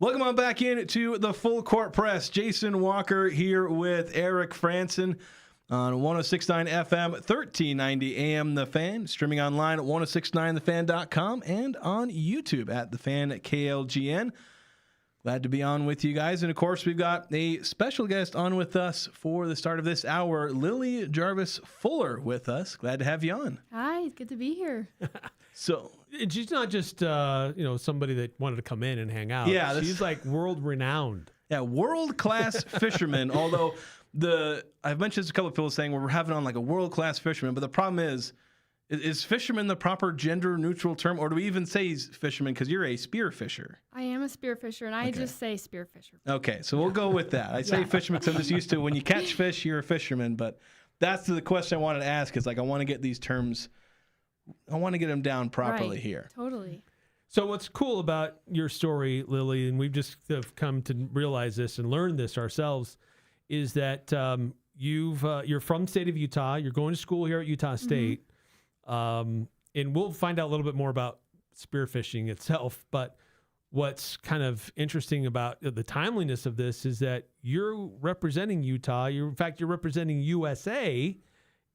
Welcome on back in to the Full Court Press. Jason Walker here with Eric Frandsen on 106.9 FM, 1390 AM The Fan, streaming online at 1069thefan.com and on YouTube at The Fan at KLGN. Glad to be on with you guys. And, of course, we've got a special guest on with us for the start of this hour, Lily Jarvis Fuller with us. Glad to have you on. Hi, it's good to be here. So she's not just somebody that wanted to come in and hang out. Yeah, she's like world renowned. Yeah, world-class fisherman. Although I've mentioned this, a couple of people saying we're having on like a world-class fisherman, but the problem is fisherman the proper gender-neutral term, or do we even say fisherman because you're a spearfisher? I am a spearfisher, and I just say spearfisher. Okay, so we'll go with that. I say fisherman because I'm just used to when you catch fish, you're a fisherman. But that's the question I wanted to ask is like I want to get these terms, I want to get them down properly here. Totally. So what's cool about your story, Lily, and we've just have come to realize this and learn this ourselves, is that you're from the state of Utah. You're going to school here at Utah State. And we'll find out a little bit more about spearfishing itself. But what's kind of interesting about the timeliness of this is that you're representing Utah. You're representing USA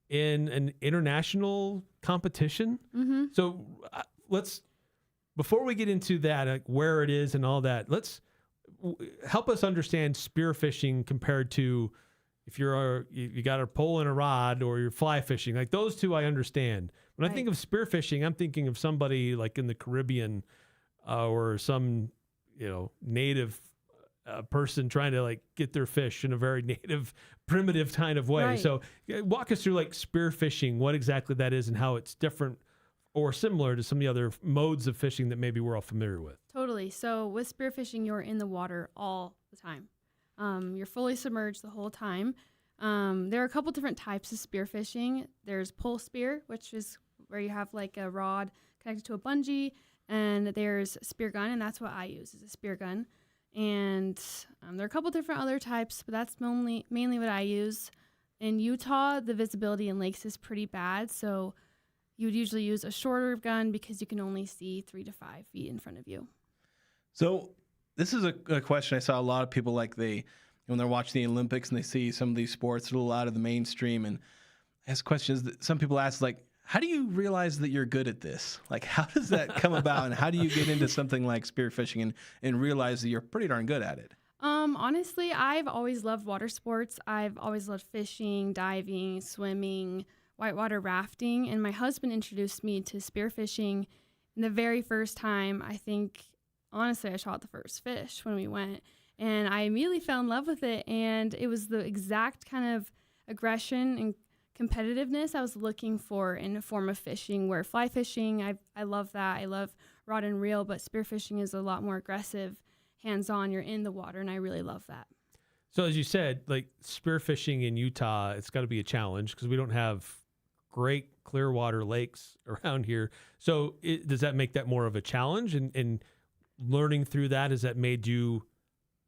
in an international competition. Mm-hmm. So before we get into that, like where it is and all that, let's help us understand spearfishing compared to if you got a pole and a rod or you're fly fishing. Like those two I understand. When I think of spearfishing, I'm thinking of somebody like in the Caribbean or some native person trying to like get their fish in a very native, primitive kind of way. Right. So walk us through like spearfishing, what exactly that is and how it's different or similar to some of the other modes of fishing that maybe we're all familiar with. Totally. So with spearfishing, you're in the water all the time. You're fully submerged the whole time. There are a couple different types of spearfishing. There's pole spear, which is where you have like a rod connected to a bungee, and there's spear gun, and that's what I use is a spear gun. And there are a couple different other types, but that's mainly what I use. In Utah, the visibility in lakes is pretty bad, so you would usually use a shorter gun because you can only see 3 to 5 feet in front of you. So this is a question I saw a lot of people like when they're watching the Olympics and they see some of these sports a little out of the mainstream and ask questions that some people ask like, how do you realize that you're good at this? Like, how does that come about? And how do you get into something like spearfishing and realize that you're pretty darn good at it? Honestly, I've always loved water sports. I've always loved fishing, diving, swimming, whitewater rafting. And my husband introduced me to spearfishing. And the very first time, I think, honestly, I shot the first fish when we went. And I immediately fell in love with it. And it was the exact kind of aggression and competitiveness I was looking for in a form of fishing, where fly fishing, I love that. I love rod and reel, but spearfishing is a lot more aggressive, hands-on. You're in the water, and I really love that. So as you said, like spearfishing in Utah, it's got to be a challenge because we don't have great clear water lakes around here. So does that make that more of a challenge? And learning through that, has that made you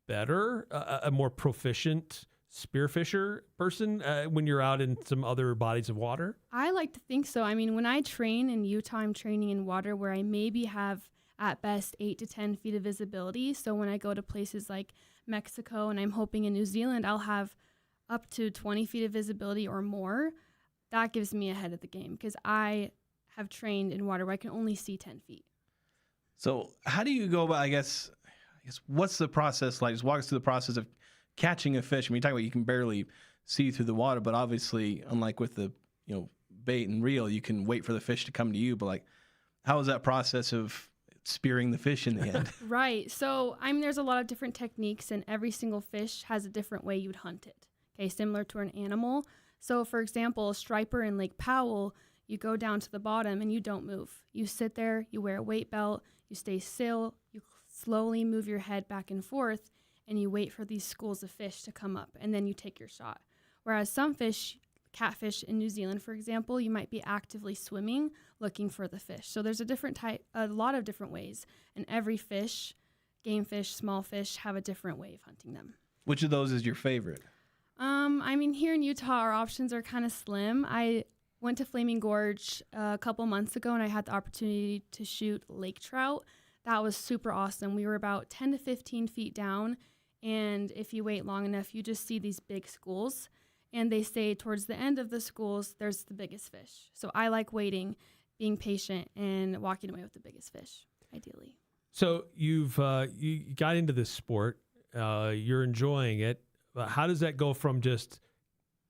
better, a more proficient spearfisher person when you're out in some other bodies of water? I like to think so. I mean, when I train in Utah, I'm training in water where I maybe have at best 8 to 10 feet of visibility. So when I go to places like Mexico and I'm hoping in New Zealand, I'll have up to 20 feet of visibility or more. That gives me a head of the game because I have trained in water where I can only see 10 feet. So how do you go about, I guess what's the process like? Just walk us through the process of catching a fish. I mean, you talk about you can barely see through the water, but obviously, unlike with the bait and reel, you can wait for the fish to come to you. But like, how is that process of spearing the fish in the end? Right. So I mean, there's a lot of different techniques, and every single fish has a different way you'd hunt it. Okay, similar to an animal. So for example, a striper in Lake Powell, you go down to the bottom and you don't move. You sit there. You wear a weight belt. You stay still. You slowly move your head back and forth, and you wait for these schools of fish to come up, and then you take your shot. Whereas some fish, catfish in New Zealand, for example, you might be actively swimming looking for the fish. So there's a lot of different ways, and every fish, game fish, small fish, have a different way of hunting them. Which of those is your favorite? I mean, here in Utah, our options are kind of slim. I went to Flaming Gorge a couple months ago, and I had the opportunity to shoot lake trout. that was super awesome. We were about 10 to 15 feet down, and if you wait long enough, you just see these big schools. And they say towards the end of the schools, there's the biggest fish. So I like waiting, being patient, and walking away with the biggest fish, ideally. So you got into this sport. You're enjoying it. How does that go from just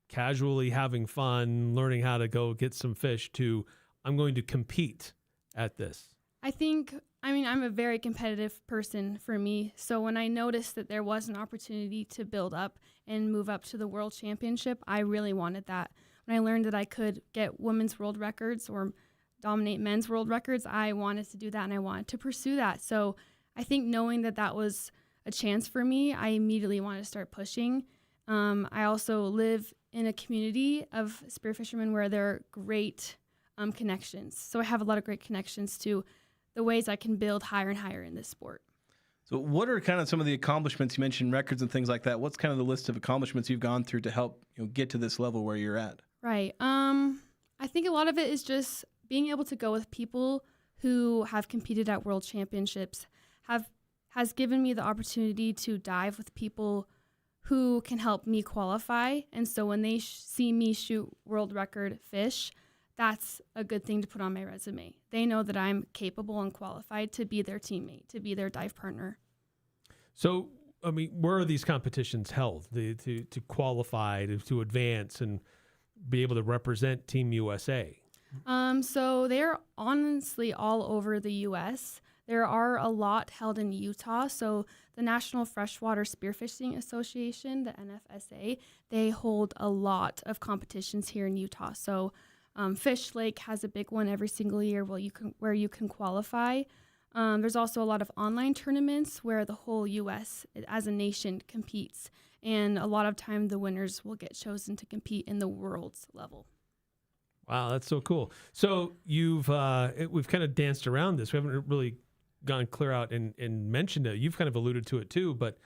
casually having fun, learning how to go get some fish, to I'm going to compete at this? I'm a very competitive person for me. So when I noticed that there was an opportunity to build up and move up to the World Championship, I really wanted that. When I learned that I could get women's world records or dominate men's world records, I wanted to do that and I wanted to pursue that. So I think knowing that that was a chance for me, I immediately wanted to start pushing. I also live in a community of spearfishermen where there are great connections. So I have a lot of great connections to the ways I can build higher and higher in this sport. So what are kind of some of the accomplishments? You mentioned records and things like that. What's kind of the list of accomplishments you've gone through to help get to this level where you're at? Right. I think a lot of it is just being able to go with people who have competed at world championships, has given me the opportunity to dive with people who can help me qualify. And so when they see me shoot world record fish, that's a good thing to put on my resume. They know that I'm capable and qualified to be their teammate, to be their dive partner. So, I mean, where are these competitions held to qualify, to advance and be able to represent Team USA? So they're honestly all over the U.S. There are a lot held in Utah. So the National Freshwater Spearfishing Association, the NFSA, they hold a lot of competitions here in Utah. So Fish Lake has a big one every single year where you can qualify. There's also a lot of online tournaments where the whole U.S. as a nation competes. And a lot of time the winners will get chosen to compete in the world's level. Wow, that's so cool. So we've kind of danced around this. We haven't really gone clear out and mentioned it. You've kind of alluded to it too, but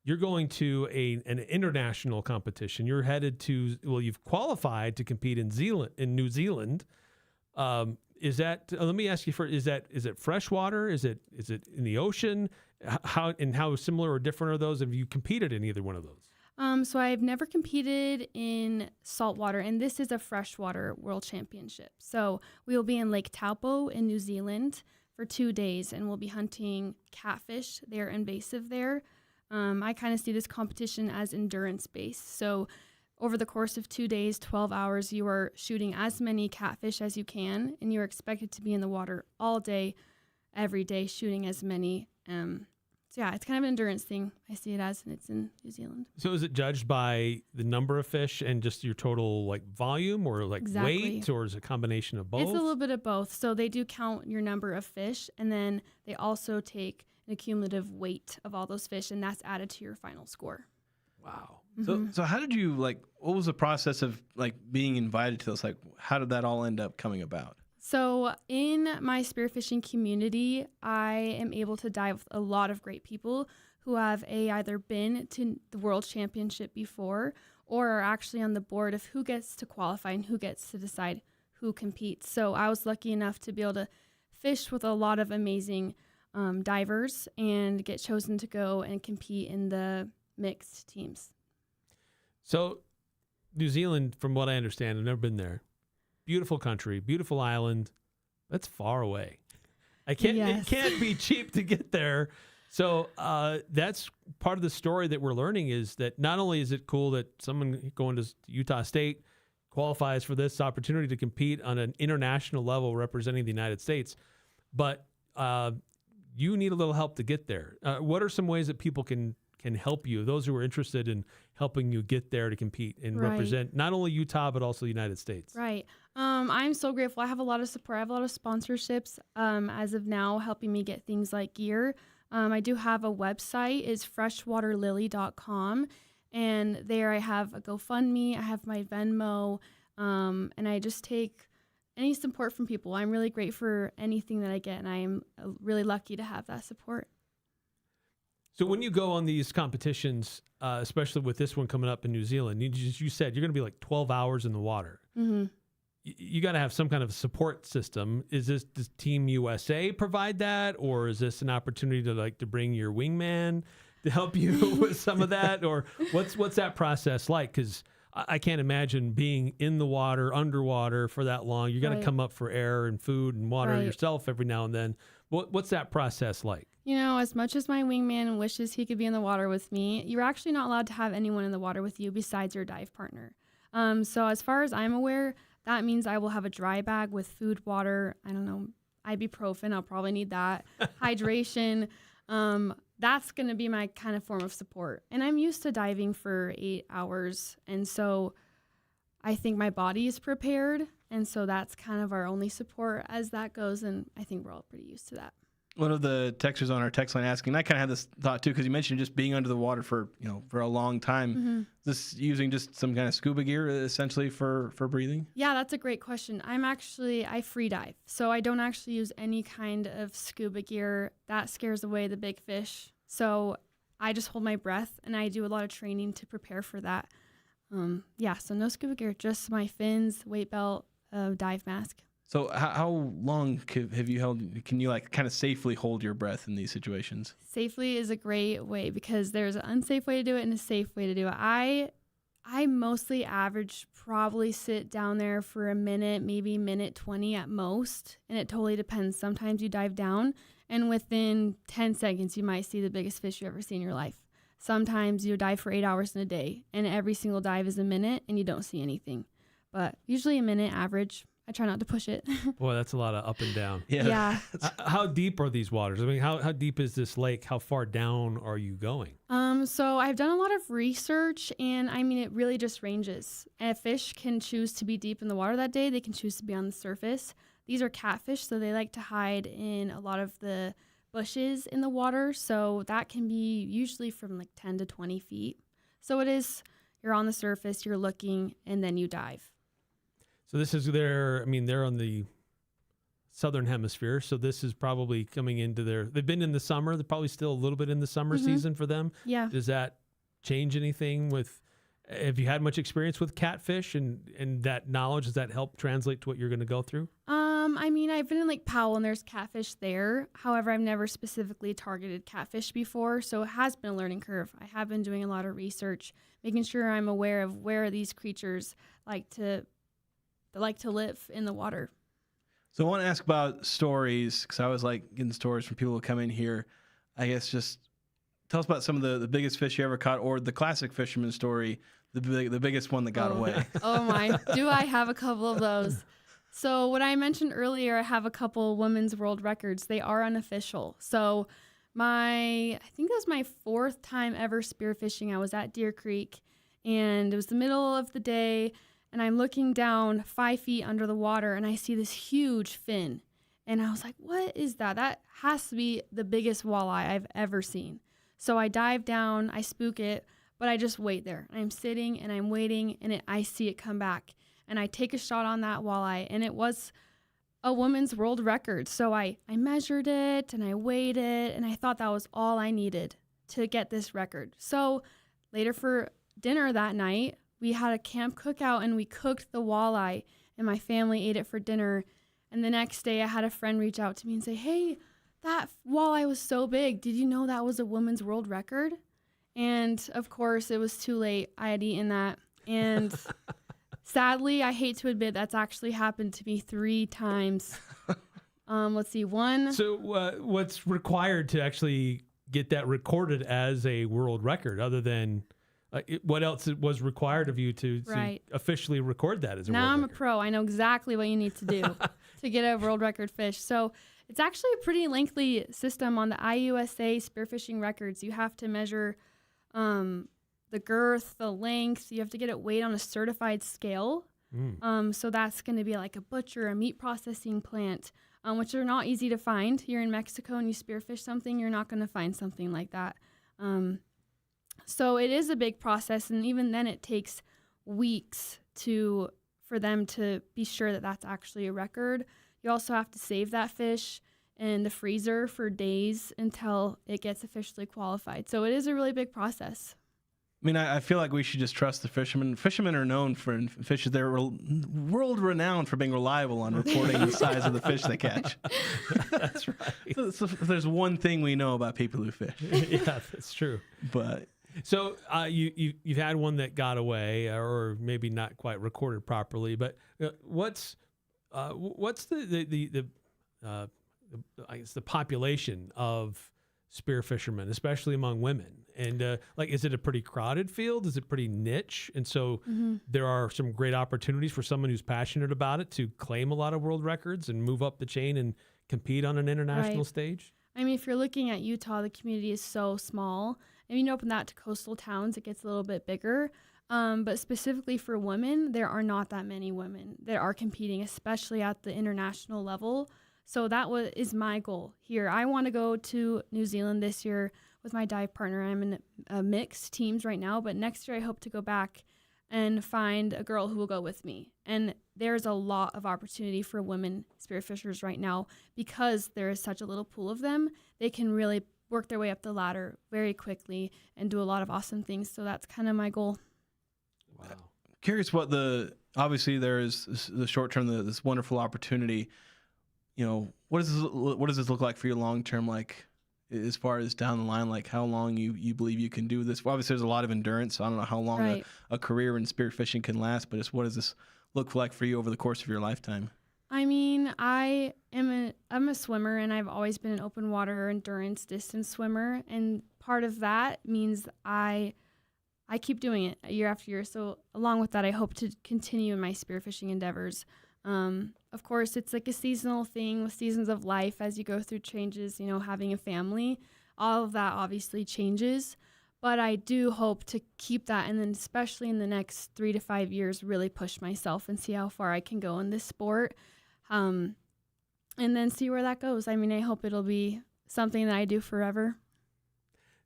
you're going to an international competition. You're headed to, you've qualified to compete in New Zealand. Is that, let me ask you first, is it freshwater? Is it in the ocean? How similar or different are those? Have you competed in either one of those? So I've never competed in saltwater, and this is a freshwater world championship. So we will be in Lake Taupo in New Zealand for 2 days, and we'll be hunting catfish. They're invasive there. I kind of see this competition as endurance-based. So over the course of 2 days, 12 hours, you are shooting as many catfish as you can, and you're expected to be in the water all day, every day, shooting as many. So yeah, it's kind of an endurance thing. I see it as, and it's in New Zealand. So is it judged by the number of fish and just your total volume, or weight, or is it a combination of both? It's a little bit of both. So they do count your number of fish, and then they also take an accumulative weight of all those fish, and that's added to your final score. Wow. Mm-hmm. So how did you what was the process of being invited to this? How did that all end up coming about? So in my spearfishing community, I am able to dive with a lot of great people who have either been to the World Championship before or are actually on the board of who gets to qualify and who gets to decide who competes. So I was lucky enough to be able to fish with a lot of amazing divers and get chosen to go and compete in the mixed teams. So New Zealand, from what I understand, I've never been there. Beautiful country, beautiful island. That's far away. It can't be cheap to get there. So that's part of the story that we're learning, is that not only is it cool that someone going to Utah State qualifies for this opportunity to compete on an international level representing the United States, but you need a little help to get there. What are some ways that people can help you, those who are interested in helping you get there to compete and represent not only Utah, but also the United States? Right. I'm so grateful. I have a lot of support. I have a lot of sponsorships as of now, helping me get things like gear. I do have a website, is freshwaterlily.com. And there I have a GoFundMe, I have my Venmo, and I just take any support from people. I'm really grateful for anything that I get, and I am really lucky to have that support. So when you go on these competitions, especially with this one coming up in New Zealand, you said you're going to be 12 hours in the water. Mm-hmm. you got to have some kind of support system. Does Team USA provide that, or is this an opportunity to bring your wingman to help you with some of that, or what's that process like? Because I can't imagine being in the water, underwater for that long. You're going to come up for air and food and water yourself every now and then. What's that process like? As much as my wingman wishes he could be in the water with me, you're actually not allowed to have anyone in the water with you besides your dive partner. So as far as I'm aware, that means I will have a dry bag with food, water, I don't know, ibuprofen. I'll probably need that. Hydration. That's going to be my kind of form of support. And I'm used to diving for 8 hours. And so I think my body is prepared. And so that's kind of our only support as that goes. And I think we're all pretty used to that. One of the texters on our text line asking, and I kind of had this thought too, because you mentioned just being under the water for a long time. Mm-hmm. This using just some kind of scuba gear essentially for breathing? Yeah, that's a great question. I free dive, so I don't actually use any kind of scuba gear. That scares away the big fish. So I just hold my breath, and I do a lot of training to prepare for that. So no scuba gear, just my fins, weight belt, dive mask. So how long have you held? Can you kind of safely hold your breath in these situations? Safely is a great way because there's an unsafe way to do it and a safe way to do it. I mostly average probably sit down there for a minute, maybe minute 20 at most, and it totally depends. Sometimes you dive down, and within 10 seconds you might see the biggest fish you ever see in your life. Sometimes you dive for 8 hours in a day, and every single dive is a minute, and you don't see anything. But usually a minute average. I try not to push it. Boy, that's a lot of up and down. Yeah. How deep are these waters? I mean, how deep is this lake? How far down are you going? So I've done a lot of research, and it really just ranges. A fish can choose to be deep in the water that day. They can choose to be on the surface. These are catfish, so they like to hide in a lot of the bushes in the water. So that can be usually from 10 to 20 feet. So you're on the surface, you're looking, and then you dive. So this is they're on the southern hemisphere. So this is probably coming into they've been in the summer. They're probably still a little bit in the summer season for them. Yeah. Does that change anything have you had much experience with catfish and that knowledge? Does that help translate to what you're going to go through? I've been in Lake Powell and there's catfish there. However, I've never specifically targeted catfish before. So it has been a learning curve. I have been doing a lot of research, making sure I'm aware of where these creatures like to live in the water. So I want to ask about stories, because I was getting stories from people who come in here. I guess just tell us about some of the biggest fish you ever caught, or the classic fisherman story, the biggest one that got away. Oh my, do I have a couple of those. So what I mentioned earlier, I have a couple women's world records. They are unofficial. So I think it was my 4th time ever spearfishing. I was at Deer Creek, and it was the middle of the day, and I'm looking down 5 feet under the water, and I see this huge fin. And I was like, what is that? That has to be the biggest walleye I've ever seen. So I dive down, I spook it, but I just wait there. I'm sitting, and I'm waiting, and I see it come back. And I take a shot on that walleye, and it was a woman's world record. So I measured it, and I weighed it, and I thought that was all I needed to get this record. So later for dinner that night, we had a camp cookout, and we cooked the walleye, and my family ate it for dinner. And the next day, I had a friend reach out to me and say, hey, that walleye was so big. Did you know that was a woman's world record? And, of course, it was too late. I had eaten that. And sadly, I hate to admit that's actually happened to me 3 times. Let's see, one. So what's required to actually get that recorded as a world record other than what else was required of you to officially record that as a world record? Now I'm a pro. I know exactly what you need to do to get a world record fish. So it's actually a pretty lengthy system on the IUSA spearfishing records. You have to measure the girth, the length. You have to get it weighed on a certified scale. So that's going to be like a butcher, a meat processing plant, which are not easy to find. You're in Mexico and you spearfish something, you're not going to find something like that. So it is a big process, and even then it takes weeks for them to be sure that that's actually a record. You also have to save that fish in the freezer for days until it gets officially qualified. So it is a really big process. I mean, I feel like we should just trust the fishermen. Fishermen are known for fishes. They're world renowned for being reliable on reporting the size of the fish they catch. That's right. So if there's one thing we know about people who fish. Yeah, that's true. But so you've had one that got away, or maybe not quite recorded properly. But what's the I guess the population of spear fishermen, especially among women? And like, is it a pretty crowded field? Is it pretty niche? And so there are some great opportunities for someone who's passionate about it to claim a lot of world records and move up the chain and compete on an international stage. I mean, if you're looking at Utah, the community is so small. I mean, you open that to coastal towns, it gets a little bit bigger. But specifically for women, there are not that many women that are competing, especially at the international level. So that is my goal here. I want to go to New Zealand this year with my dive partner. I'm in mixed teams right now, but next year I hope to go back and find a girl who will go with me. And there's a lot of opportunity for women spearfishers right now because there is such a little pool of them. They can really work their way up the ladder very quickly and do a lot of awesome things. So that's kind of my goal. Wow. Curious what obviously there is the short term, this wonderful opportunity. You know, what does this look like for you long term? Like, as far as down the line, like how long you believe you can do this? Well, obviously, there's a lot of endurance. So I don't know how long a career in spearfishing can last, but just what does this look like for you over the course of your lifetime? I mean, I'm a swimmer, and I've always been an open water endurance distance swimmer, and part of that means I keep doing it year after year. So along with that, I hope to continue in my spearfishing endeavors. Of course, it's like a seasonal thing with seasons of life as you go through changes, you know, having a family, all of that obviously changes. But I do hope to keep that, and then especially in the next 3 to 5 years, really push myself and see how far I can go in this sport, and then see where that goes. I mean, I hope it'll be something that I do forever.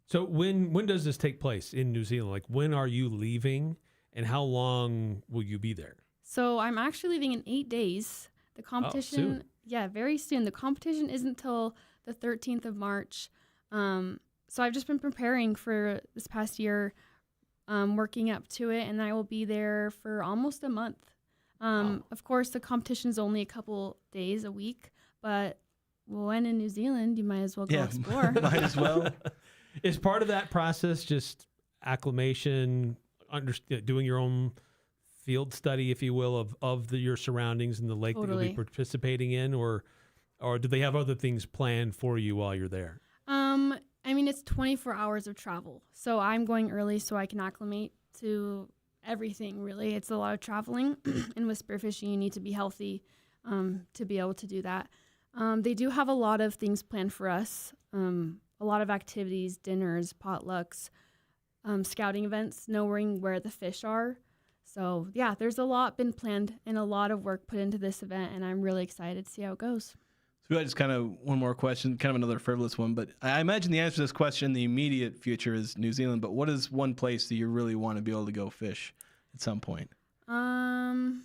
So when does this take place in New Zealand? Like, when are you leaving, and how long will you be there? So I'm actually leaving in 8 days. The competition, very soon. The competition isn't till the 13th of March. So I've just been preparing for this past year, working up to it, and I will be there for almost a month. Of course, the competition is only a couple days a week, but when in New Zealand, you might as well go explore. Might as well. Is part of that process just acclimation, doing your own field study, if you will, of your surroundings and the lake that you'll be participating in, or do they have other things planned for you while you're there? I mean, it's 24 hours of travel, so I'm going early so I can acclimate to everything, really. It's a lot of traveling, and with spearfishing, you need to be healthy to be able to do that. They do have a lot of things planned for us, a lot of activities, dinners, potlucks, scouting events, knowing where the fish are. So, yeah, there's a lot been planned and a lot of work put into this event, and I'm really excited to see how it goes. So I just kind of one more question, kind of another frivolous one, but I imagine the answer to this question in the immediate future is New Zealand, but what is one place that you really want to be able to go fish at some point? Man,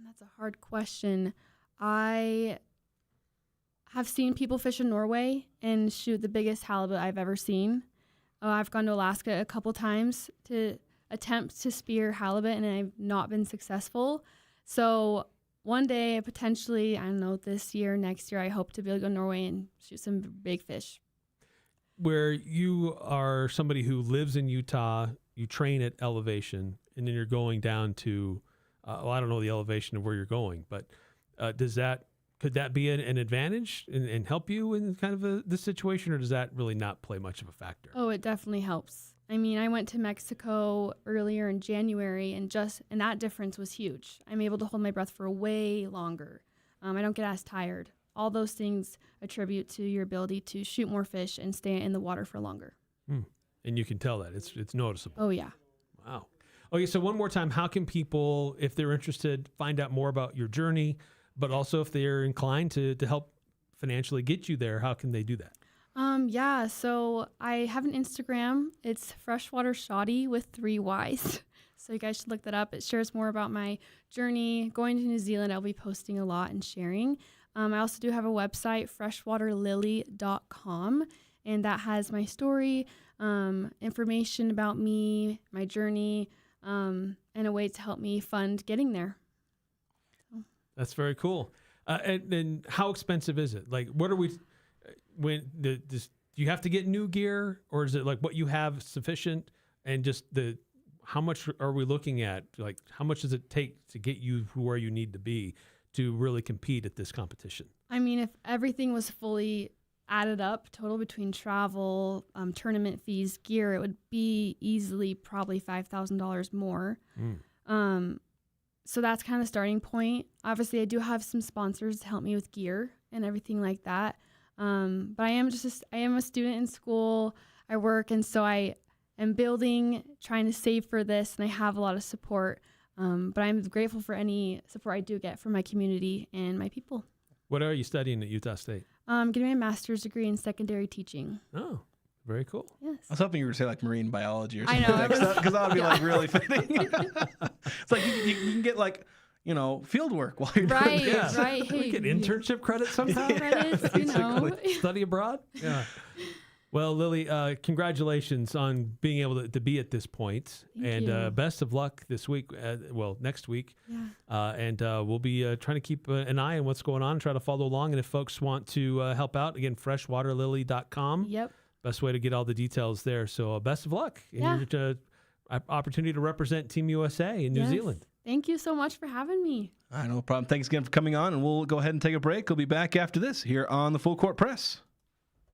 that's a hard question. I have seen people fish in Norway and shoot the biggest halibut I've ever seen. I've gone to Alaska a couple times to attempt to spear halibut, and I've not been successful. So one day, potentially, I don't know, this year, next year, I hope to be able to go to Norway and shoot some big fish. Where you are somebody who lives in Utah, you train at elevation, and then you're going down to, I don't know the elevation of where you're going, but could that be an advantage and help you in kind of this situation, or does that really not play much of a factor? Oh, it definitely helps. I mean, I went to Mexico earlier in January, and that difference was huge. I'm able to hold my breath for way longer. I don't get as tired. All those things attribute to your ability to shoot more fish and stay in the water for longer. And you can tell that. It's noticeable. Oh, yeah. Wow. Okay, so one more time, how can people, if they're interested, find out more about your journey, but also if they're inclined to help financially get you there, how can they do that? So I have an Instagram. It's Freshwater Shoddy with 3 Ys. So you guys should look that up. It shares more about my journey going to New Zealand. I'll be posting a lot and sharing. I also do have a website, freshwaterlily.com, and that has my story, information about me, my journey, and a way to help me fund getting there. That's very cool. And how expensive is it? Like, what are we? Do you have to get new gear, or is it like what you have sufficient? And just how much are we looking at? Like, how much does it take to get you where you need to be to really compete at this competition? I mean, if everything was fully added up, total between travel, tournament fees, gear, it would be easily probably $5,000 more. So that's kind of the starting point. Obviously, I do have some sponsors to help me with gear and everything like that. But I am a student in school. I work, and so I am building, trying to save for this, and I have a lot of support. But I'm grateful for any support I do get from my community and my people. What are you studying at Utah State? I'm getting my master's degree in secondary teaching. Oh, very cool. Yes. I was hoping you were to say like marine biology or something. I know. Like that, because that would be like really fitting. It's like you can get like, field work while you're doing this. Right. We Hey, get internship credits somehow. credits, Study abroad. Yeah. Well, Lily, congratulations on being able to be at this point. Thank you. Best of luck this week. Next week. Yeah. And we'll be trying to keep an eye on what's going on, try to follow along. And if folks want to help out, again, freshwaterlily.com. Yep. Best way to get all the details there. So best of luck in your opportunity to represent Team USA in New Zealand. Thank you so much for having me. No problem. Thanks again for coming on, and we'll go ahead and take a break. We'll be back after this here on the Full Court Press.